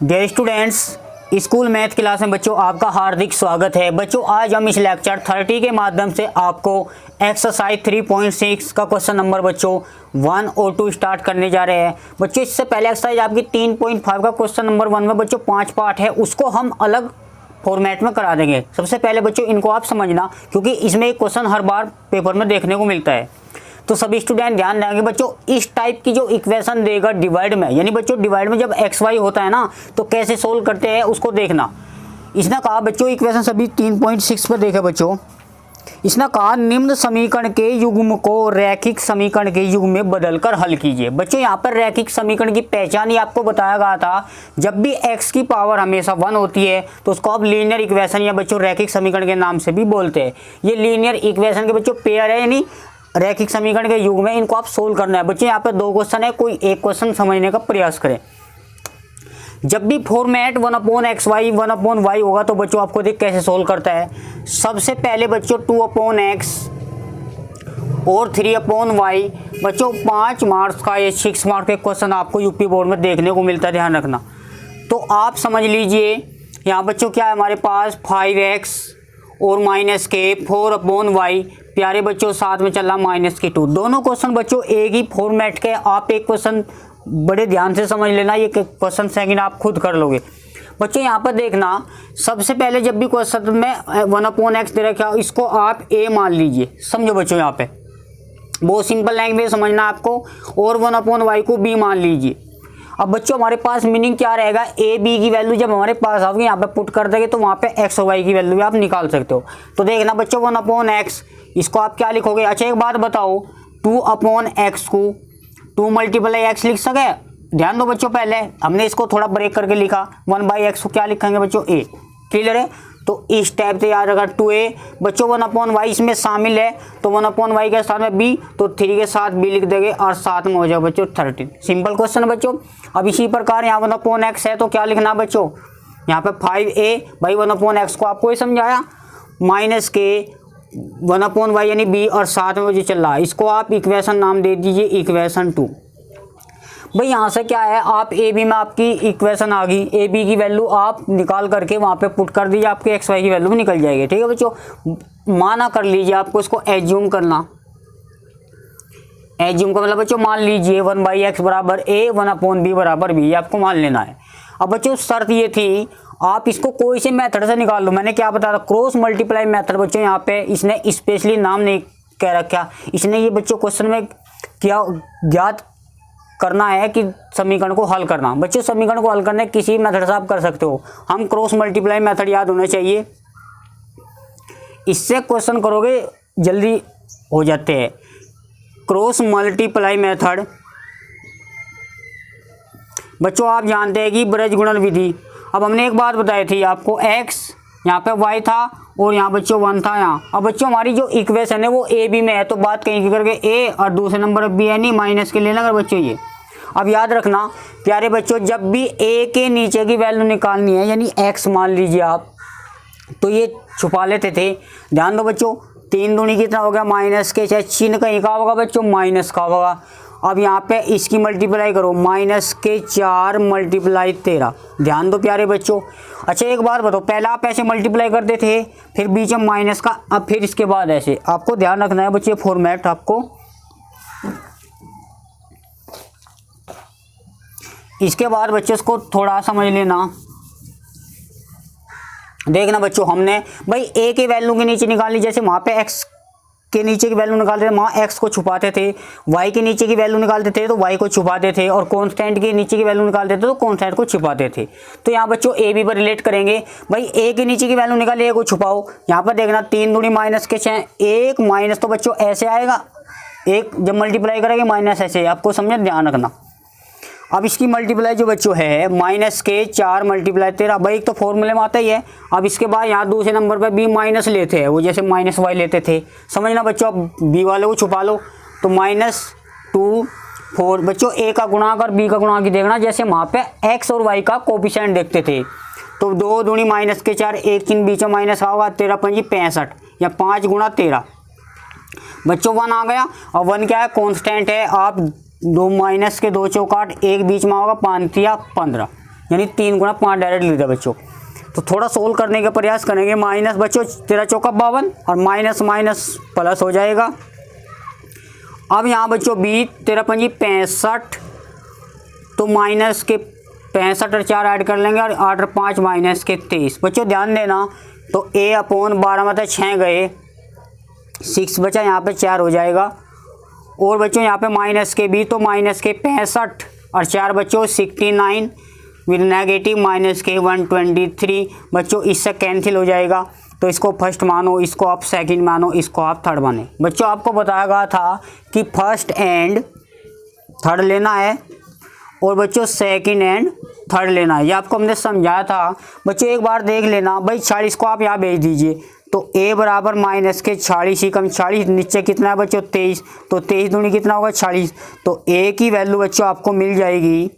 Dear students, school math class में बच्चों आपका हार्दिक स्वागत है। बच्चों आज हम इस लेक्चर 30 के माध्यम से आपको एक्सरसाइज 3.6 का क्वेश्चन नंबर बच्चों 1 और 2 स्टार्ट करने जा रहे हैं। बच्चों इससे पहले एक्सरसाइज आपकी 3.5 का क्वेश्चन नंबर 1 में बच्चों 5 पार्ट है, उसको हम अलग फॉर्मेट में करा देंगे। सबसे पहले बच्चों इनको आप समझना, क्योंकि इसमें एक क्वेश्चन हर बार पेपर में देखने को मिलता है। तो सभी स्टूडेंट ध्यान देंगे बच्चों, इस टाइप की जो इक्वेशन देगा डिवाइड में, यानी बच्चों डिवाइड में जब एक्स वाई होता है ना, तो कैसे सोल्व करते हैं उसको देखना। इसने कहा बच्चों इक्वेशन सभी 3.6 पर देखे बच्चों, इसने कहा निम्न समीकरण के युग्म को रैखिक समीकरण के युग्म में बदलकर हल कीजिए। बच्चों यहाँ पर रैखिक समीकरण की पहचान ही आपको बताया गया था, जब भी x की पावर हमेशा 1 होती है तो उसको आप लीनियर इक्वेशन या बच्चों रैखिक समीकरण के नाम से भी बोलते हैं। ये लीनियर इक्वेशन के बच्चों पेयर है, यानी रैखिक समीकरण के युग में इनको आप सोल्व करना है। बच्चों यहाँ पे 2 क्वेश्चन है, कोई एक क्वेश्चन समझने का प्रयास करें। जब भी फॉर्मेट 1/xy 1/y होगा तो बच्चों आपको देख कैसे सोल्व करता है। सबसे पहले बच्चों 2/x और 3/y बच्चों 5 मार्क्स का ये 6 मार्क्स के क्वेश्चन आपको यूपी बोर्ड में देखने को मिलता है, ध्यान रखना। तो आप समझ लीजिए यहाँ बच्चों क्या है हमारे पास 5x और -k 4/y, प्यारे बच्चों साथ में चला -2। दोनों क्वेश्चन बच्चों एक ही फॉर्मेट के। आप एक क्वेश्चन बड़े ध्यान से समझ लेना, ये क्वेश्चन सेकंड आप खुद कर लोगे। बच्चों यहाँ पर देखना, सबसे पहले जब भी क्वेश्चन में 1/x दे रखा है, इसको आप a मान लीजिए। समझो बच्चों यहाँ पे बहुत सिंपल लैंग्वेज समझना आपको, और 1/y को b मान लीजिए। अब बच्चों हमारे पास मीनिंग क्या रहेगा, a b की वैल्यू जब हमारे पास आओगी यहाँ पे पुट कर देंगे तो वहाँ पे x और y की वैल्यू भी आप निकाल सकते हो। तो देखना बच्चों 1/x, इसको आप क्या लिखोगे। अच्छा एक बात बताओ, 2/x को 2 × x लिख सके। ध्यान दो बच्चों, पहले हमने इसको थोड़ा ब्रेक करके लिखा। 1/x को क्या लिखेंगे बच्चों a। क्लियर है, तो इस टाइप से याद रखा 2a। बच्चों 1/y इसमें शामिल है, तो 1/y के साथ में b, तो 3 के साथ b लिख देंगे और साथ में हो जाए बच्चों 13। सिंपल क्वेश्चन है बच्चों। अब इसी प्रकार यहाँ 1/x है तो क्या लिखना बच्चों, यहाँ पे 5a भाई 1/x को आपको ये समझाया, -k 1/y यानी b और साथ में जो चल रहा है, इसको आप इक्वेशन नाम दे दीजिए इक्वेशन 2। भाई यहाँ से क्या है, आप ए बी में आपकी इक्वेशन आ गई, ए बी की वैल्यू आप निकाल करके वहाँ पे पुट कर दीजिए, आपके एक्स वाई की वैल्यू भी निकल जाएगी। ठीक है बच्चों, माना कर लीजिए, आपको इसको एज्यूम करना। एज्यूम का मतलब बच्चों मान लीजिए 1/x बराबर a 1/b बराबर b, आपको मान लेना है। अब बच्चों शर्त ये थी, आप इसको कोई से मेथड से निकाल लो। मैंने क्या बताया, क्रॉस मल्टीप्लाई मेथड। बच्चों यहाँ पे इसने स्पेशली नाम नहीं कह रखा, इसने ये बच्चों क्वेश्चन में क्या ज्ञात करना है कि समीकरण को हल करना। बच्चों समीकरण को हल करने किसी मेथड से आप कर सकते हो, हम क्रॉस मल्टीप्लाई मेथड याद होना चाहिए, इससे क्वेश्चन करोगे जल्दी हो जाते हैं। क्रॉस मल्टीप्लाई मेथड बच्चों आप जानते हैं कि ब्रज गुणन विधि। अब हमने एक बात बताई थी आपको, x यहाँ पे y था और यहाँ बच्चों 1 था यहाँ। अब बच्चों हमारी जो इक्वेशन है वो ए बी में है, तो बात कहीं की करके a और दूसरे नंबर b है, नहीं माइनस के लेना अगर बच्चों ये। अब याद रखना प्यारे बच्चों, जब भी a के नीचे की वैल्यू निकालनी है, यानी x मान लीजिए आप, तो ये छुपा लेते थे। ध्यान दो बच्चों, 3 दूनी कितना हो गया माइनस के, चाहे चिन्ह कहीं का होगा बच्चों माइनस का होगा। अब यहाँ पे इसकी मल्टीप्लाई करो, -4 × 13। ध्यान दो प्यारे बच्चों। अच्छा एक बार बताओ, पहला आप ऐसे मल्टीप्लाई करते थे, फिर बीच में माइनस का, अब फिर इसके बाद ऐसे। आपको ध्यान रखना है बच्चे फॉर्मेट आपको। इसके बाद बच्चे इसको थोड़ा समझ लेना। देखना बच्चों, हमने भाई a के वैल्यू के नीचे निकाली, जैसे वहाँ पे x के नीचे की वैल्यू निकालते थे, वहाँ x को छुपाते थे। y के नीचे की वैल्यू निकालते थे तो y को छुपाते थे, और कांस्टेंट के नीचे की वैल्यू निकालते थे तो कांस्टेंट को छुपाते थे। तो यहाँ बच्चों a b पर रिलेट करेंगे। भाई a के नीचे की वैल्यू निकाली, a को छुपाओ। यहाँ पर देखना 3 दूनी माइनस के 6, 1 माइनस, तो बच्चों ऐसे आएगा, 1 जब मल्टीप्लाई करेंगे माइनस ऐसे, आपको समझ ध्यान रखना। अब इसकी मल्टीप्लाई जो बच्चों है -4 × 13, भाई एक तो फॉर्मूले में आता ही है। अब इसके बाद यहाँ दूसरे नंबर पे b माइनस लेते हैं, वो जैसे -y लेते थे, समझना बच्चों। अब b वाले को छुपा लो, तो -2 4 बच्चों a का गुणाक और b का गुणाक की देखना, जैसे वहाँ पे x और y का कोफिशिएंट देखते थे। तो 2 दूनी -4, 1 चिन्ह बीच में माइनस का होगा, 13 × 5 = 65, या 5 × 13 बच्चों 1 आ गया। और 1 क्या है, कॉन्स्टेंट है। आप 2 माइनस के 2 चौकाट, 1 बीच में होगा, 5 × 3 = 15। यानी 3 गुणा 5 डायरेक्ट लिख दिया बच्चों। तो थोड़ा सोल्व करने का प्रयास करेंगे। माइनस बच्चों 13 चौका 52 और माइनस माइनस प्लस हो जाएगा। अब यहाँ बच्चों 20 13 पंजी 65, तो माइनस के 65 और 4 ऐड कर लेंगे और 8 और 5 माइनस के 23। बच्चों ध्यान देना, तो a/12 मतलब 6 गए, 6 बचा, यहाँ पे 4 हो जाएगा। और बच्चों यहाँ पे माइनस के भी, तो माइनस के 65 और 4 बच्चों 69 विद नेगेटिव माइनस के 123। बच्चों इससे कैंसिल हो जाएगा, तो इसको फर्स्ट मानो, इसको आप सेकंड मानो, इसको आप थर्ड माने। बच्चों आपको बताया गया था कि फर्स्ट एंड थर्ड लेना है और बच्चों सेकंड एंड थर्ड लेना है, ये आपको हमने समझाया था। बच्चों एक बार देख लेना भाई, 40 को आप यहाँ भेज दीजिए, तो a बराबर माइनस के 40 ही कम 40, नीचे कितना है बच्चों 23, तो 23 दूनी कितना होगा 40, तो a की वैल्यू बच्चों आपको मिल जाएगी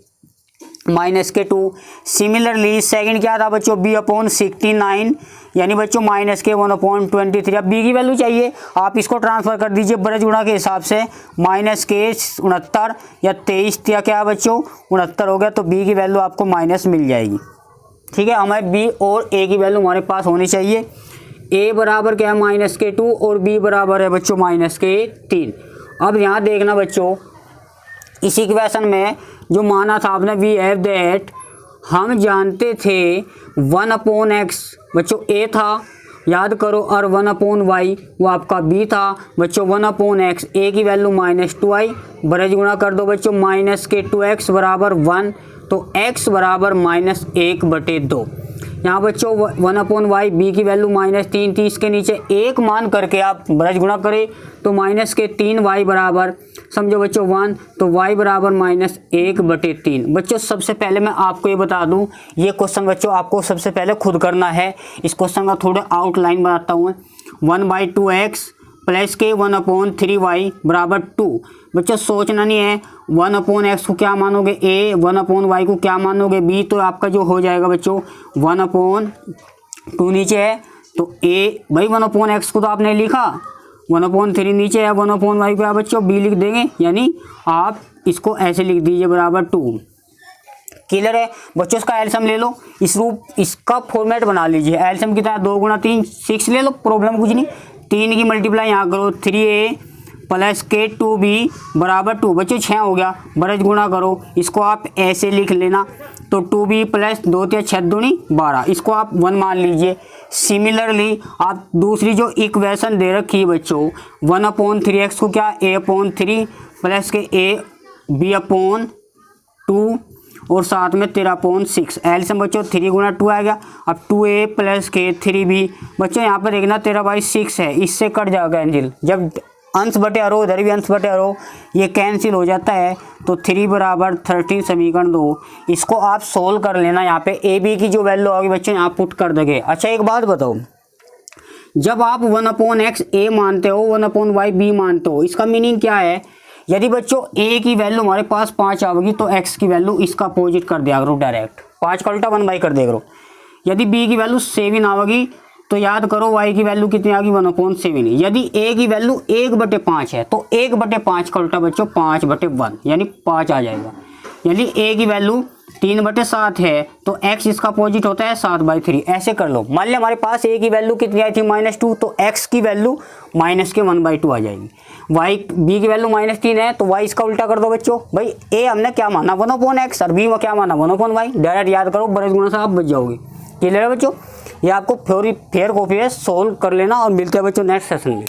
माइनस के 2। सिमिलरली सेकंड क्या था बच्चों b/69, यानी बच्चों माइनस के 1/23। अब b की वैल्यू चाहिए, आप इसको ट्रांसफर कर दीजिए ब्रज गुणा के हिसाब से, माइनस के 69 या 23 या क्या बच्चों 69 हो गया, तो b की वैल्यू आपको माइनस मिल जाएगी। ठीक है, हमारे b और a की वैल्यू हमारे पास होनी चाहिए। a बराबर क्या है माइनस के 2 और b बराबर है बच्चों माइनस के 3। अब यहाँ देखना बच्चों, इसी इक्वेशन में जो माना था आपने वी हैव दैट, हम जानते थे 1/x बच्चों a था, याद करो, और 1/y वो आपका b था। बच्चों 1/x a की वैल्यू -2i, ब्रज गुणा कर दो बच्चों, माइनस के 2x बराबर 1, तो x बराबर -1/2। यहाँ बच्चों 1/y b की वैल्यू -3 थी, इसके नीचे 1 मान करके आप ब्रज गुणा करें, तो माइनस के 3y बराबर समझो बच्चों 1, तो y बराबर -1/3। बच्चों सबसे पहले मैं आपको ये बता दूं, ये क्वेश्चन बच्चों आपको सबसे पहले खुद करना है। इस क्वेश्चन का थोड़ा आउटलाइन बनाता हूँ। 1/2x प्लस के 1/3y बराबर 2। बच्चों सोचना नहीं है, 1/x को क्या मानोगे a, 1/y को क्या मानोगे b, तो आपका जो हो जाएगा बच्चों 1/2 नीचे है, तो a भाई 1/x को तो आपने लिखा, 1/3 नीचे है, 1/y को बच्चों b लिख देंगे, यानी आप इसको ऐसे लिख दीजिए बराबर 2। क्लियर है बच्चों, इसका एलसीएम ले लो, इस रूप इसका फॉर्मेट बना लीजिए। एलसीएम कितना है 2 गुणा 3 6 ले लो, प्रॉब्लम कुछ नहीं। 3 की मल्टीप्लाई यहाँ करो, 3a प्लस के 2b बराबर 2। बच्चों 6 हो गया, ब्रज गुणा करो, इसको आप ऐसे लिख लेना, तो 2b प्लस 2 × 6 दूनी 12, इसको आप 1 मान लीजिए। सिमिलरली आप दूसरी जो इक्वेशन दे रखी है बच्चों 1/3x को क्या a/3 प्लस के a b/2 और साथ में 13/6। एलसीएम बच्चों 3 गुणा 2 आ गया। अब 2a प्लस के 3b, बच्चों यहाँ पर देखना 13/6 है, इससे कट जाएगा कैंसिल, जब अंश बटे अरो, इधर भी अंश बटे अरो, ये कैंसिल हो जाता है, तो 3 बराबर 13 समीकरण 2। इसको आप सोल्व कर लेना, यहाँ पे ए बी की जो वैल्यू होगी बच्चों यहाँ पुट कर दोगे। अच्छा एक बात बताओ, जब आप 1/x a मानते हो, 1/y b मानते हो, इसका मीनिंग क्या है? यदि बच्चों a की वैल्यू हमारे पास 5 आएगी, तो x की वैल्यू इसका अपोजिट कर दिया करो, डायरेक्ट 5 का उल्टा 1/, कर दिया करो। यदि b की वैल्यू 7 आएगी, तो याद करो y की वैल्यू कितनी आ गई 1/7। यदि a की वैल्यू 1/5 है, तो 1/5 का उल्टा बच्चों 5/1, यानी 5 आ जाएगा। यदि a की वैल्यू 3/7 है, तो x इसका अपोजिट होता है 7/3। ऐसे कर लो। मान लिया हमारे पास a की वैल्यू कितनी आई थी -2, तो x की वैल्यू -1/2 आ जाएगी। b की वैल्यू -3 है, तो y इसका उल्टा कर दो बच्चों। भाई a हमने क्या माना 1/x और b में क्या माना 1/y, डायरेक्ट याद करो, ब्रज गुणा से आप बच जाओगे। क्लियर है बच्चों? ये आपको फेयर कॉपी है, सोल्व कर लेना और मिलते हैं बच्चों नेक्स्ट सेशन में।